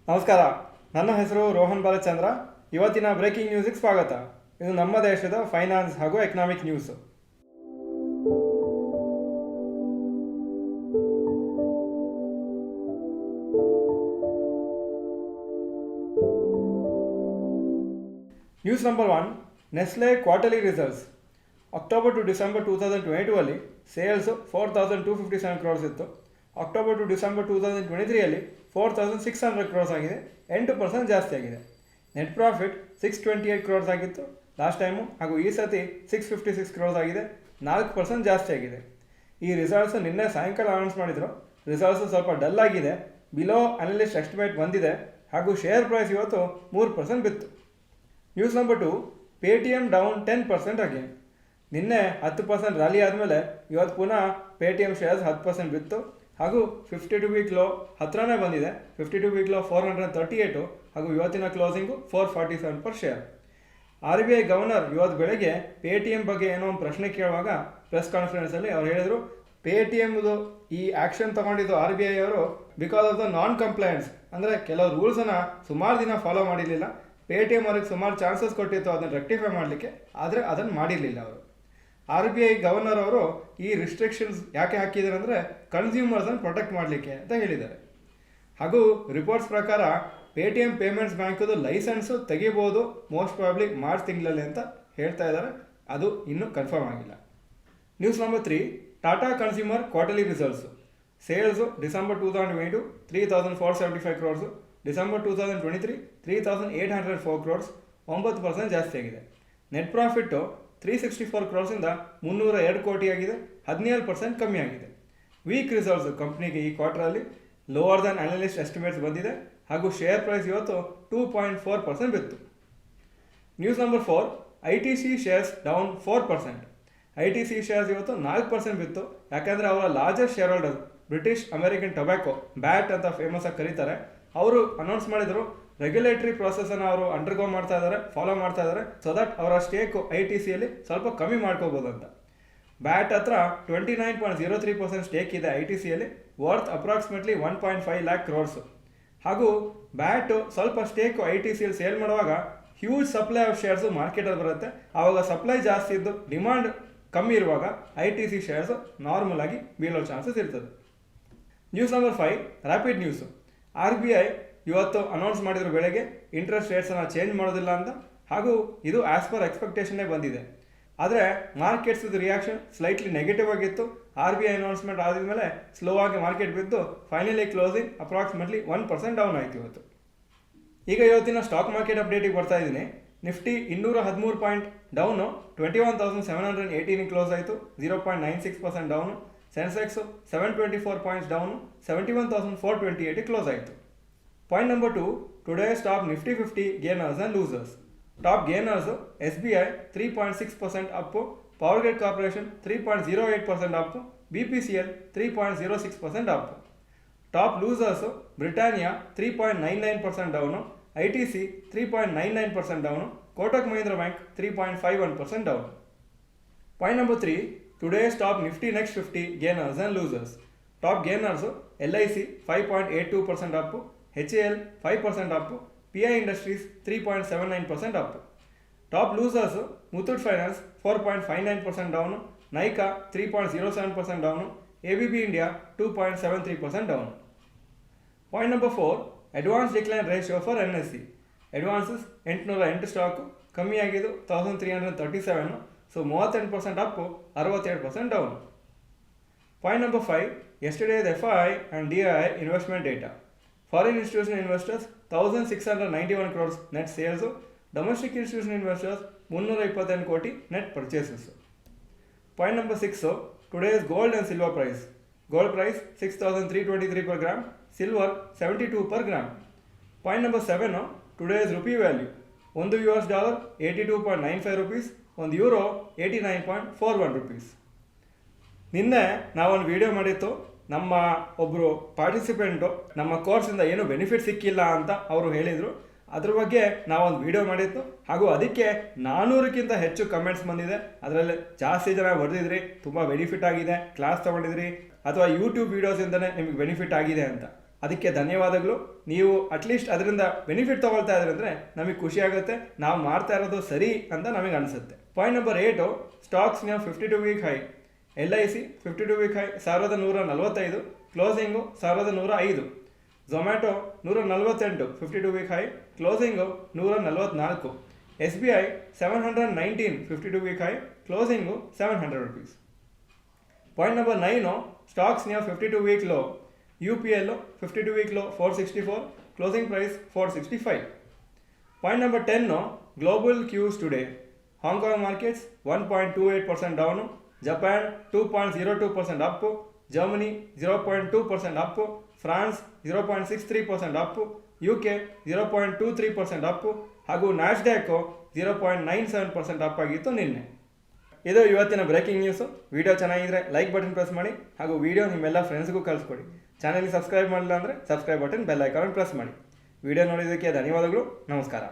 ನಮಸ್ಕಾರ, ನನ್ನ ಹೆಸರು ರೋಹನ್ ಬಾಲಚಂದ್ರ. ಇವತ್ತಿನ ಬ್ರೇಕಿಂಗ್ ನ್ಯೂಸಿಗೆ ಸ್ವಾಗತ. ಇದು ನಮ್ಮ ದೇಶದ ಫೈನಾನ್ಸ್ ಹಾಗೂ economic news. News number 1, Nestle quarterly results. October to December 2022 ಅಲ್ಲಿ ಸೇಲ್ಸು 4257 ಕ್ರೋರ್ಸ್ ಇತ್ತು. ಅಕ್ಟೋಬರ್ ಟು ಡಿಸೆಂಬರ್ 2023 4600 ಕ್ರೋರ್ಸ್ ಆಗಿದೆ, 8% ಜಾಸ್ತಿ ಆಗಿದೆ. ನೆಟ್ ಪ್ರಾಫಿಟ್ 628 ಕ್ರೋರ್ಸ್ ಆಗಿತ್ತು ಲಾಸ್ಟ್ ಟೈಮು, ಹಾಗೂ ಈ ಸತಿ 656 ಕ್ರೋರ್ಸ್ ಆಗಿದೆ, 4% ಜಾಸ್ತಿ ಆಗಿದೆ. ಈ ರಿಸಲ್ಟ್ಸು ನಿನ್ನೆ ಸಾಯಂಕಾಲ ಅನೌನ್ಸ್ ಮಾಡಿದರು. ರಿಸಲ್ಟ್ಸು ಸ್ವಲ್ಪ ಡಲ್ ಆಗಿದೆ, ಬಿಲೋ ಅನಲಿಸ್ಟ್ ಎಸ್ಟಿಮೇಟ್ ಬಂದಿದೆ, ಹಾಗೂ ಶೇರ್ ಪ್ರೈಸ್ ಇವತ್ತು 3% ಬಿತ್ತು. News number 2, Paytm down 10% again. ನಿನ್ನೆ 10% ರ್ಯಾಲಿ ಆದಮೇಲೆ ಇವತ್ತು ಪುನಃ ಪೇಟಿಎಮ್ ಶೇರ್ಸ್ 10% ಬಿತ್ತು, ಹಾಗೂ 52 ವೀಕ್ ಲೋ ಹತ್ರನೇ ಬಂದಿದೆ. 52 ವೀಕ್ ಲೋ 438, ಹಾಗೂ ಇವತ್ತಿನ closing 447 per share. RBI governor ಇವತ್ತು ಬೆಳಗ್ಗೆ ಪೇಟಿಎಮ್ ಬಗ್ಗೆ ಏನೋ ಒಂದು ಪ್ರಶ್ನೆ ಕೇಳುವಾಗ ಪ್ರೆಸ್ ಕಾನ್ಫರೆನ್ಸಲ್ಲಿ ಅವ್ರು ಹೇಳಿದರು, ಪೇಟಿಎಮ್ದು ಈ ಆ್ಯಕ್ಷನ್ ತೊಗೊಂಡಿದ್ದು RBI ಅವರು because of the non compliance, ಅಂದರೆ ಕೆಲವು ರೂಲ್ಸನ್ನು ಸುಮಾರು ದಿನ ಫಾಲೋ ಮಾಡಿರಲಿಲ್ಲ. ಪೇಟಿಎಮ್ ಅವ್ರಿಗೆ ಸುಮಾರು ಚಾನ್ಸಸ್ ಕೊಟ್ಟಿತ್ತು ಅದನ್ನು ರೆಕ್ಟಿಫೈ ಮಾಡಲಿಕ್ಕೆ, ಆದರೆ ಅದನ್ನು ಮಾಡಿರಲಿಲ್ಲ ಅವರು. RBI ಗವರ್ನರ್ ಅವರು ಈ ರಿಸ್ಟ್ರಿಕ್ಷನ್ಸ್ ಯಾಕೆ ಹಾಕಿದ್ದಾರೆ ಅಂದರೆ ಕನ್ಸ್ಯೂಮರ್ಸನ್ನು ಪ್ರೊಟೆಕ್ಟ್ ಮಾಡಲಿಕ್ಕೆ ಅಂತ ಹೇಳಿದ್ದಾರೆ. ಹಾಗೂ ರಿಪೋರ್ಟ್ಸ್ ಪ್ರಕಾರ ಪೇಟಿಎಮ್ ಪೇಮೆಂಟ್ಸ್ ಬ್ಯಾಂಕದು ಲೈಸೆನ್ಸು ತೆಗಿಬೋದು ಮೋಸ್ಟ್ ಪ್ರಾಬ್ಲಿ ಮಾರ್ಚ್ ತಿಂಗಳಲ್ಲಿ ಅಂತ ಹೇಳ್ತಾ ಇದ್ದಾರೆ. ಅದು ಇನ್ನೂ ಕನ್ಫರ್ಮ್ ಆಗಿಲ್ಲ. News number 3, Tata consumer quarterly results. Sales December 2022 3475 crores, December 2023 3804 crores, 9% ಜಾಸ್ತಿ ಆಗಿದೆ. ನೆಟ್ ಪ್ರಾಫಿಟ್ಟು 364 ಕ್ರೋರ್ಸಿಂದ 302 ಕೋಟಿ ಆಗಿದೆ, 17% ಕಮ್ಮಿ ಆಗಿದೆ. ವೀಕ್ ರಿಸಲ್ಟ್ಸು ಕಂಪ್ನಿಗೆ ಈ ಕ್ವಾರ್ಟರಲ್ಲಿ ಲೋವರ್ ದ್ಯಾನ್ ಅನಲಿಸ್ಟ್ ಎಸ್ಟಿಮೇಟ್ಸ್ ಬಂದಿದೆ, ಹಾಗೂ ಶೇರ್ ಪ್ರೈಸ್ ಇವತ್ತು 2.4% ಬಿತ್ತು. News number 4, ITC shares down 4%. ITC shares ಇವತ್ತು 4% ಬಿತ್ತು, ಯಾಕಂದರೆ ಅವರ largest share holder British American tobacco, bat ಅಂತ ಫೇಮಸ್ ಆಗಿ ಕರೀತಾರೆ, ಅವರು ಅನೌನ್ಸ್ ಮಾಡಿದರು ರೆಗ್ಯುಲೇಟರಿ ಪ್ರೊಸೆಸನ್ನು ಅವರು ಅಂಡರ್ಗೋ ಮಾಡ್ತಾ ಇದ್ದಾರೆ, ಫಾಲೋ ಮಾಡ್ತಾ ಇದ್ದಾರೆ, ಸೊ ದಟ್ ಅವರ ಸ್ಟೇಕು ITCಯಲ್ಲಿ ಸ್ವಲ್ಪ ಕಮ್ಮಿ ಮಾಡ್ಕೋಬೋದು ಅಂತ. ಬ್ಯಾಟ್ ಹತ್ರ 29.03% ಸ್ಟೇಕ್ ಇದೆ ITCಯಲ್ಲಿ, ವರ್ತ್ ಅಪ್ರಾಕ್ಸಿಮೇಟ್ಲಿ 1.5 lakh ಕ್ರೋರ್ಸು. ಹಾಗೂ ಬ್ಯಾಟು ಸ್ವಲ್ಪ ಸ್ಟೇಕು ITCಯಲ್ಲಿ ಸೇಲ್ ಮಾಡುವಾಗ ಹ್ಯೂಜ್ ಸಪ್ಲೈ ಆಫ್ ಶೇರ್ಸು ಮಾರ್ಕೆಟಲ್ಲಿ ಬರುತ್ತೆ. ಆವಾಗ ಸಪ್ಲೈ ಜಾಸ್ತಿ ಇದ್ದು ಡಿಮಾಂಡ್ ಕಮ್ಮಿ ಇರುವಾಗ ITC ಶೇರ್ಸು ನಾರ್ಮಲ್ ಆಗಿ ಬೀಳೋ ಚಾನ್ಸಸ್ ಇರ್ತದೆ. News number 5, rapid news. RBI ಇವತ್ತು ಅನೌನ್ಸ್ ಮಾಡಿದ್ರು ಬೆಳಗ್ಗೆ ಇಂಟ್ರೆಸ್ಟ್ ರೇಟ್ಸನ್ನು ಚೇಂಜ್ ಮಾಡೋದಿಲ್ಲ ಅಂತ, ಹಾಗೂ ಇದು ಆ್ಯಸ್ ಪರ್ ಎಕ್ಸ್ಪೆಕ್ಟೇಷನ್ನೇ ಬಂದಿದೆ. ಆದರೆ ಮಾರ್ಕೆಟ್ಸ್ ರಿಯಾಕ್ಷನ್ ಸ್ಲೈಟ್ಲಿ ನೆಗೆಟಿವ್ ಆಗಿತ್ತು. RBI ಅನೌನ್ಸ್ಮೆಂಟ್ ಆದಮೇಲೆ ಸ್ಲೋ ಆಗಿ ಮಾರ್ಕೆಟ್ ಬಿದ್ದು ಫೈನಲಿ ಕ್ಲೋಸಿಂಗ್ ಅಪ್ರಾಕ್ಸಿಮೇಟ್ಲಿ 1% ಡೌನ್ ಆಯಿತು ಇವತ್ತು. ಈಗ ಇವತ್ತಿನ ಸ್ಟಾಕ್ ಮಾರ್ಕೆಟ್ ಅಪ್ಡೇಟಿಗೆ ಬರ್ತಾ ಇದ್ದೀನಿ. ನಿಫ್ಟಿ 213 ಪಾಯಿಂಟ್ ಡೌನು, 21,718 ಕ್ಲೋಸ್ ಆಯಿತು, 0.96% down. Sensex 724 points down, 71,428 close ಆಯಿತು. Point number 2, today's top Nifty 50 gainers and losers. Top gainers SBI 3.6% up, power grid corporation 3.08% up, BPCL 3.06% up. Top losers Britannia 3.99% down, ITC 3.99% down, Kotak Mahindra bank 3.51% down. Point number 3, today's top Nifty next 50 gainers and losers. Top gainers LIC 5.82% up, HAL 5% up, PI industries 3.79% Appu. Top losers Muthoot Finance 4.59% down, Nykaa 3.07% down, ABB India 2.73% down. Point number 4, advance decline ratio for NSE. Advances 808 stocks, ಕಮ್ಮಿ ಆಗಿದ್ದು 1337, so 38% up, 67% down. Point number 5, yesterday's FII and DII investment data. Foreign institutional investors 1691 crores net sales, domestic institutional investors 328 ಕೋಟಿ net purchases. Point number 6, today's gold and silver price. Gold price 6,323 per gram, silver 72 per gram. Point number 7, today's rupee value. $1 82.95 rupees, €1 89.41 rupees. ನಿನ್ನೆ ನಾವೊಂದು video ಮಾಡಿತ್ತು. ನಮ್ಮ ಒಬ್ಬರು ಪಾರ್ಟಿಸಿಪೆಂಟು ನಮ್ಮ ಕೋರ್ಸಿಂದ ಏನು benefit ಸಿಕ್ಕಿಲ್ಲ ಅಂತ ಅವರು ಹೇಳಿದರು. ಅದ್ರ ಬಗ್ಗೆ ನಾವೊಂದು ವಿಡಿಯೋ ಮಾಡಿತ್ತು, ಹಾಗೂ ಅದಕ್ಕೆ 400ಕ್ಕಿಂತ ಹೆಚ್ಚು ಕಮೆಂಟ್ಸ್ ಬಂದಿದೆ. ಅದರಲ್ಲಿ ಜಾಸ್ತಿ ಜನ ಬರೆದಿದ್ರಿ ತುಂಬ ಬೆನಿಫಿಟ್ ಆಗಿದೆ, ಕ್ಲಾಸ್ ತೊಗೊಂಡಿದ್ರಿ, ಅಥವಾ ಯೂಟ್ಯೂಬ್ ವೀಡಿಯೋಸಿಂದನೇ ನಿಮಗೆ ಬೆನಿಫಿಟ್ ಆಗಿದೆ ಅಂತ. ಅದಕ್ಕೆ ಧನ್ಯವಾದಗಳು. ನೀವು ಅಟ್ಲೀಸ್ಟ್ ಅದರಿಂದ ಬೆನಿಫಿಟ್ ತೊಗೊಳ್ತಾ ಇದ್ರಿ ಅಂದರೆ ನಮಗೆ ಖುಷಿ ಆಗುತ್ತೆ, ನಾವು ಮಾಡ್ತಾ ಇರೋದು ಸರಿ ಅಂತ ನಮಗೆ ಅನಿಸುತ್ತೆ. Point number 8, stocks near 52 week high. LIC 52 week high 1145, closing 1105. Zomato 148 52 week high, closing 144. SBI 719 52 week high, closing 700 rupees. Point number 9, stocks near 52 week low. UPL 52 week low 464, closing price 465. Point number 10, global cues today. Hong Kong markets 1.28% down, Japan 2.02% up, Germany 0.2% up, France 0.63% up, UK 0.23% up ಹಾಗೂ Nasdaq 0.97% up ಆಗಿತ್ತು ನಿನ್ನೆ. ಇದು ಇವತ್ತಿನ breaking news. Video ಚೆನ್ನಾಗಿದ್ರೆ like button press ಮಾಡಿ ಹಾಗೂ video ನಿಮ್ಮೆಲ್ಲ ಫ್ರೆಂಡ್ಸ್ಗೂ ಕಳಿಸ್ಕೊಡಿ. ಚಾನಲ್ಗೆ ಸಬ್ಸ್ಕ್ರೈಬ್ ಮಾಡಿಲ್ಲ ಅಂದರೆ subscribe button bell icon press ಮಾಡಿ. ವಿಡಿಯೋ ನೋಡಿದ್ದಕ್ಕೆ ಧನ್ಯವಾದಗಳು. ನಮಸ್ಕಾರ.